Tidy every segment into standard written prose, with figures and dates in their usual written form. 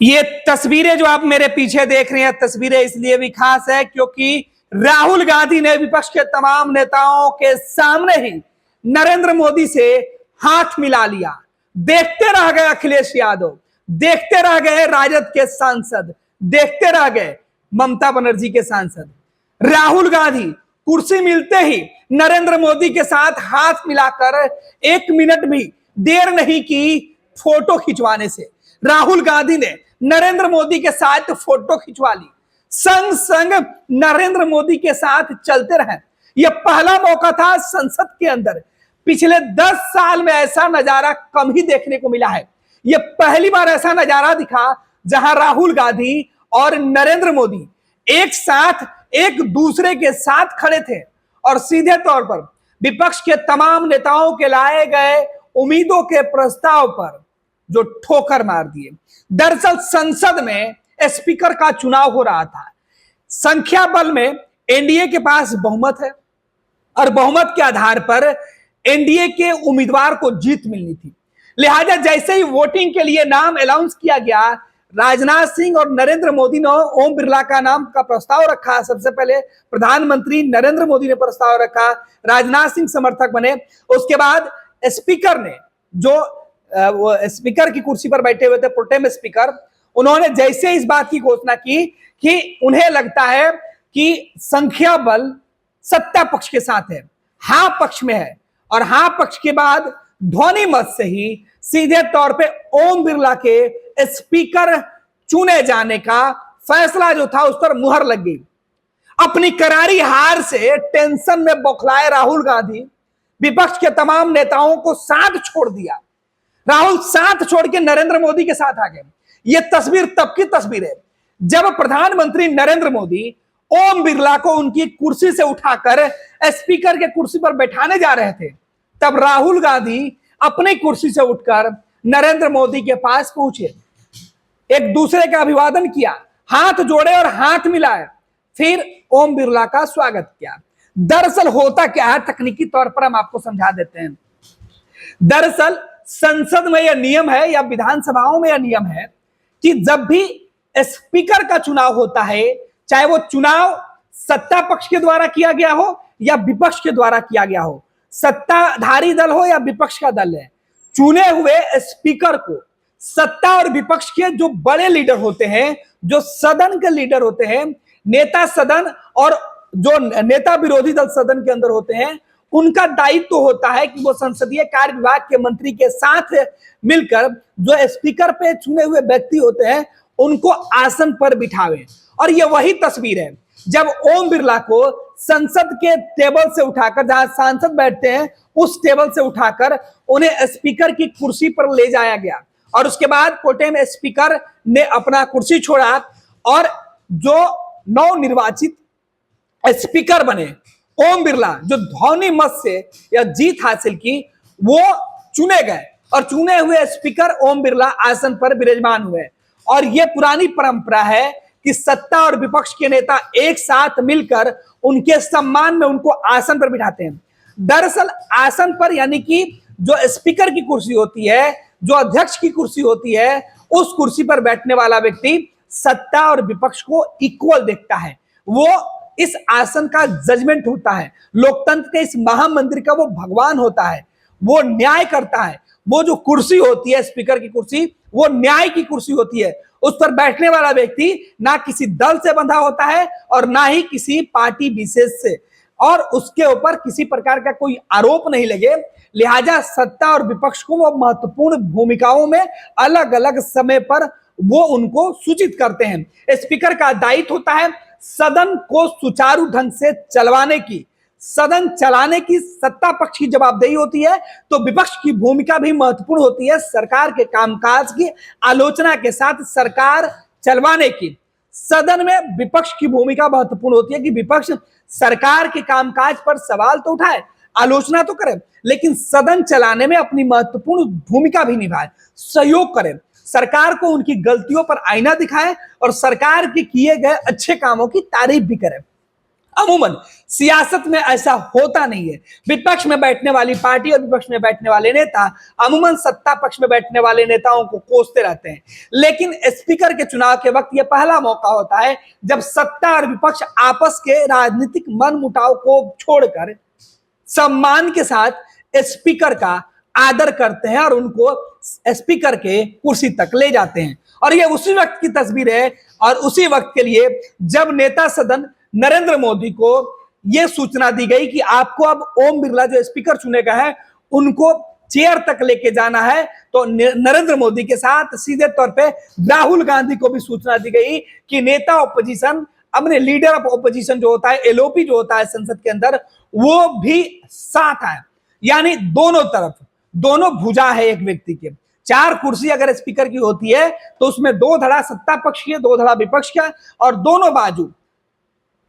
ये तस्वीरें जो आप मेरे पीछे देख रहे हैं, तस्वीरें इसलिए भी खास है क्योंकि राहुल गांधी ने विपक्ष के तमाम नेताओं के सामने ही नरेंद्र मोदी से हाथ मिला लिया। देखते रह गए अखिलेश यादव, देखते रह गए राजद के सांसद, देखते रह गए ममता बनर्जी के सांसद। राहुल गांधी कुर्सी मिलते ही नरेंद्र मोदी के साथ हाथ मिलाकर 1 मिनट भी देर नहीं की फोटो खिंचवाने से। राहुल गांधी ने नरेंद्र मोदी के साथ फोटो खिंचवा ली, संग संग नरेंद्र मोदी के साथ चलते रहे। यह पहला मौका था संसद के अंदर, पिछले 10 साल में ऐसा नजारा कम ही देखने को मिला है। यह पहली बार ऐसा नजारा दिखा जहां राहुल गांधी और नरेंद्र मोदी एक साथ एक दूसरे के साथ खड़े थे और सीधे तौर पर विपक्ष के तमाम नेताओं के लाए गए उम्मीदों के प्रस्ताव पर जो ठोकर मार दिए। दरअसल संसद में स्पीकर का चुनाव हो रहा था। संख्या बल में एनडीए के पास बहुमत है और बहुमत के आधार पर एनडीए के उम्मीदवार को जीत मिलनी थी। लिहाजा जैसे ही वोटिंग के लिए नाम अनाउंस किया गया, राजनाथ सिंह और नरेंद्र मोदी ने ओम बिरला का नाम का प्रस्ताव रखा। सबसे पहले प्रधानमंत्री नरेंद्र मोदी ने प्रस्ताव रखा, राजनाथ सिंह समर्थक बने। उसके बाद स्पीकर ने, जो वो स्पीकर की कुर्सी पर बैठे हुए थे, प्रोटेम स्पीकर, उन्होंने जैसे इस बात की घोषणा की कि उन्हें लगता है कि संख्या बल सत्ता पक्ष के साथ है, हाँ पक्ष में है, और हाँ पक्ष के बाद ध्वनि मत से ही सीधे तौर पे ओम बिरला के स्पीकर चुने जाने का फैसला जो था उस पर मुहर लग गई। अपनी करारी हार से टेंशन में बौखलाए राहुल गांधी विपक्ष के तमाम नेताओं को साथ छोड़ दिया। राहुल साथ छोड़ के नरेंद्र मोदी के साथ आ गए। यह तस्वीर तब की तस्वीर है जब प्रधानमंत्री नरेंद्र मोदी ओम बिरला को उनकी कुर्सी से उठाकर स्पीकर के कुर्सी पर बैठाने जा रहे थे। तब राहुल गांधी अपनी कुर्सी से उठकर नरेंद्र मोदी के पास पहुंचे, एक दूसरे का अभिवादन किया, हाथ जोड़े और हाथ मिलाए, फिर ओम बिरला का स्वागत किया। दरअसल होता क्या है, तकनीकी तौर पर हम आपको समझा देते हैं। दरअसल संसद में यह नियम है या विधानसभाओं में यह नियम है कि जब भी स्पीकर का चुनाव होता है, चाहे वो चुनाव सत्ता पक्ष के द्वारा किया गया हो या विपक्ष के द्वारा किया गया हो, सत्ताधारी दल हो या विपक्ष का दल है, चुने हुए स्पीकर को सत्ता और विपक्ष के जो बड़े लीडर होते हैं, जो सदन के लीडर होते हैं, नेता सदन और जो नेता विरोधी दल सदन के अंदर होते हैं, उनका दायित्व होता है कि वो संसदीय कार्य विभाग के मंत्री के साथ मिलकर जो स्पीकर पे चुने हुए व्यक्ति होते हैं उनको आसन पर बिठावें। और ये वही तस्वीर है जब ओम बिरला को संसद के टेबल से उठाकर, जहां सांसद बैठते हैं उस टेबल से उठाकर उन्हें स्पीकर की कुर्सी पर ले जाया गया और उसके बाद प्रोटेम स्पीकर ने अपना कुर्सी छोड़ा और जो नवनिर्वाचित स्पीकर बने ओम बिरला, जो ध्वनि मत से या जीत हासिल की, वो चुने गए और चुने हुए स्पीकर ओम बिरला आसन पर विराजमान हुए। और यह पुरानी परंपरा है कि सत्ता और विपक्ष के नेता एक साथ मिलकर उनके सम्मान में उनको आसन पर बिठाते हैं। दरअसल आसन पर यानी कि जो स्पीकर की कुर्सी होती है, जो अध्यक्ष की कुर्सी होती है, उस कुर्सी पर बैठने वाला व्यक्ति सत्ता और विपक्ष को इक्वल देखता है। वो इस आसन का जजमेंट होता है, लोकतंत्र के इस महामंदिर का वो भगवान होता है, वो न्याय करता है। वो जो कुर्सी होती है स्पीकर की कुर्सी, वो न्याय की कुर्सी होती है। उस पर बैठने वाला व्यक्ति ना किसी दल से बंधा होता है और ना ही किसी पार्टी विशेष से, और उसके ऊपर किसी प्रकार का कोई आरोप नहीं लगे। लिहाजा सत्ता और विपक्ष को वो महत्वपूर्ण भूमिकाओं में अलग अलग समय पर वो उनको सूचित करते हैं। स्पीकर का दायित्व होता है सदन को सुचारू ढंग से चलवाने की, सदन चलाने की सत्ता पक्ष की जवाबदेही होती है, तो विपक्ष की भूमिका भी महत्वपूर्ण होती है सरकार के कामकाज की आलोचना के साथ सरकार चलवाने की। सदन में विपक्ष की भूमिका महत्वपूर्ण होती है कि विपक्ष सरकार के कामकाज पर सवाल तो उठाए, आलोचना तो करे, लेकिन सदन चलाने में अपनी महत्वपूर्ण भूमिका भी निभाए, सहयोग करे, सरकार को उनकी गलतियों पर आईना दिखाए और सरकार के किए गए अच्छे कामों की तारीफ भी करे। अमूमन सियासत में ऐसा होता नहीं है। विपक्ष में बैठने वाली पार्टी और विपक्ष में बैठने वाले नेता अमूमन सत्ता पक्ष में बैठने वाले नेताओं को कोसते रहते हैं, लेकिन स्पीकर के चुनाव के वक्त यह पहला मौका होता है जब सत्ता और विपक्ष आपस के राजनीतिक मनमुटाव को छोड़कर सम्मान के साथ स्पीकर का आदर करते हैं और उनको स्पीकर के कुर्सी तक ले जाते हैं। और यह उसी वक्त की तस्वीर है और उसी वक्त के लिए जब नेता सदन नरेंद्र मोदी को यह सूचना दी गई कि आपको अब ओम बिरला जो स्पीकर चुने गए हैं उनको चेयर तक लेके जाना है, तो नरेंद्र मोदी के साथ सीधे तौर पे राहुल गांधी को भी सूचना दी गई कि नेता ऑपोजिशन अपने लीडर ऑफ ऑपोजिशन जो होता है, एलओपी जो होता है संसद के अंदर, वो भी साथ आए। यानी दोनों तरफ, दोनों भुजा है एक व्यक्ति के। 4 कुर्सी अगर स्पीकर की होती है तो उसमें 2 धड़ा सत्ता पक्ष की, 2 धड़ा विपक्ष का, और दोनों बाजू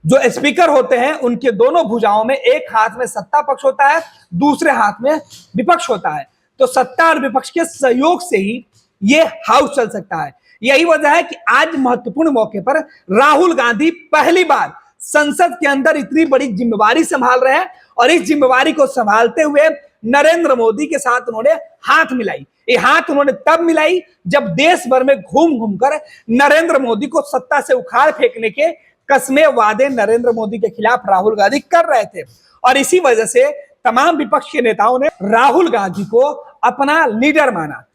जो स्पीकर होते हैं उनके दोनों भुजाओं में एक हाथ में सत्ता पक्ष होता है, दूसरे हाथ में विपक्ष होता है। तो सत्ता और विपक्ष के सहयोग से ही यह हाउस चल सकता है। यही वजह है कि आज महत्वपूर्ण मौके पर राहुल गांधी पहली बार संसद के अंदर इतनी बड़ी जिम्मेवारी संभाल रहे हैं और इस जिम्मेवारी को संभालते हुए नरेंद्र मोदी के साथ उन्होंने हाथ मिलाई। ये हाथ उन्होंने तब मिलाई जब देश भर में घूम घूमकर नरेंद्र मोदी को सत्ता से उखाड़ फेंकने के कस्मे वादे नरेंद्र मोदी के खिलाफ राहुल गांधी कर रहे थे। और इसी वजह से तमाम विपक्ष के नेताओं ने राहुल गांधी को अपना लीडर माना।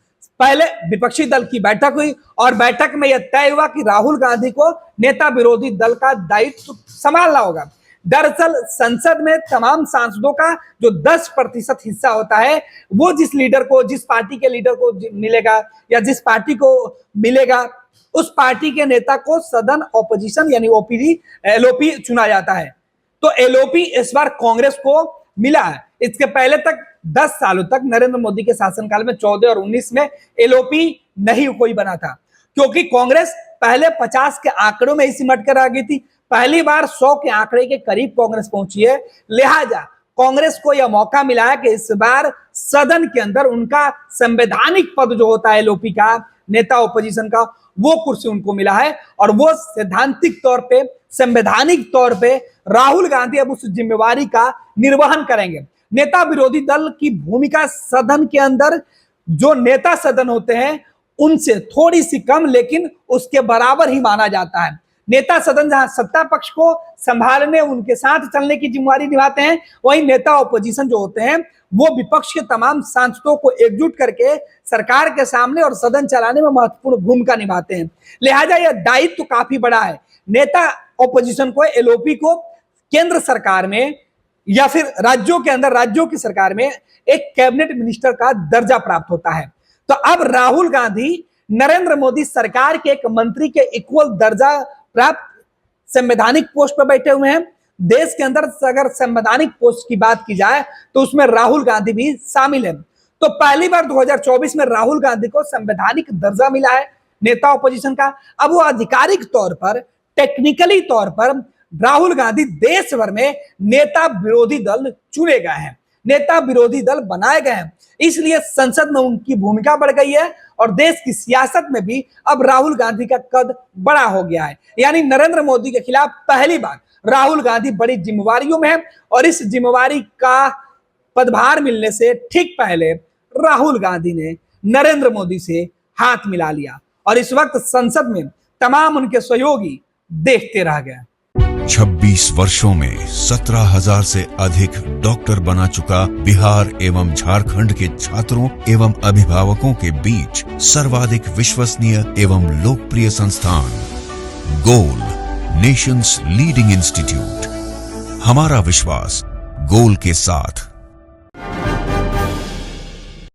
पहले विपक्षी दल की बैठक हुई और बैठक में यह तय हुआ कि राहुल गांधी को नेता विरोधी दल का दायित्व संभालना होगा। दरअसल संसद में तमाम सांसदों का जो 10% हिस्सा होता है वो जिस लीडर को, जिस पार्टी के लीडर को मिलेगा या जिस पार्टी को मिलेगा उस पार्टी के नेता को सदन ऑपोजिशन यानी ओपीडी एलओपी चुना जाता है। तो एलओपी इस बार कांग्रेस को मिला है। इसके पहले तक 10 सालों तक नरेंद्र मोदी के शासनकाल में 14 और 19 में एलओपी नहीं कोई बना था, क्योंकि कांग्रेस पहले 50 के आंकड़ों में ही सिमट कर आ गई थी। पहली बार 100 के आंकड़े के करीब कांग्रेस पहुंची है। लिहाजा कांग्रेस को यह मौका मिला है कि इस बार सदन के अंदर उनका संवैधानिक पद जो होता है एलओपी का, नेता ऑपोजिशन का, वो कुर्सी उनको मिला है और वो सैद्धांतिक तौर पे, संवैधानिक तौर पे राहुल गांधी अब उस जिम्मेवारी का निर्वहन करेंगे। नेता विरोधी दल की भूमिका सदन के अंदर जो नेता सदन होते हैं उनसे थोड़ी सी कम लेकिन उसके बराबर ही माना जाता है। नेता सदन जहां सत्ता पक्ष को संभालने, उनके साथ चलने की जिम्मेवारी निभाते हैं, वहीं नेता ऑपोजिशन जो होते हैं वो विपक्ष के तमाम सांसदों को एकजुट करके सरकार के सामने और सदन चलाने में महत्वपूर्ण भूमिका निभाते हैं। लिहाजा यह दायित्व तो काफी बड़ा है। नेता ऑपोजिशन को, एलओपी को केंद्र सरकार में या फिर राज्यों के अंदर, राज्यों की सरकार में एक कैबिनेट मिनिस्टर का दर्जा प्राप्त होता है। तो अब राहुल गांधी नरेंद्र मोदी सरकार के एक मंत्री के इक्वल दर्जा प्राप्त संवैधानिक पोस्ट पर बैठे हुए हैं। देश के अंदर अगर संवैधानिक पोस्ट की बात की जाए तो उसमें राहुल गांधी भी शामिल है। तो पहली बार 2024 में राहुल गांधी को संवैधानिक दर्जा मिला है नेता ऑपोजिशन का। अब वो आधिकारिक तौर पर, टेक्निकली तौर पर राहुल गांधी देश भर में नेता विरोधी दल चुने गए हैं, नेता विरोधी दल बनाए गए हैं। इसलिए संसद में उनकी भूमिका बढ़ गई है और देश की सियासत में भी अब राहुल गांधी का कद बड़ा हो गया है। यानी नरेंद्र मोदी के खिलाफ पहली बार राहुल गांधी बड़ी जिम्मेवारियों में है और इस जिम्मेवारी का पदभार मिलने से ठीक पहले राहुल गांधी ने नरेंद्र मोदी से हाथ मिला लिया और इस वक्त संसद में तमाम उनके सहयोगी देखते रह गए। 26 वर्षों में 17,000 से अधिक डॉक्टर बना चुका बिहार एवं झारखंड के छात्रों एवं अभिभावकों के बीच सर्वाधिक विश्वसनीय एवं लोकप्रिय संस्थान गोल, नेशंस लीडिंग इंस्टीट्यूट। हमारा विश्वास गोल के साथ।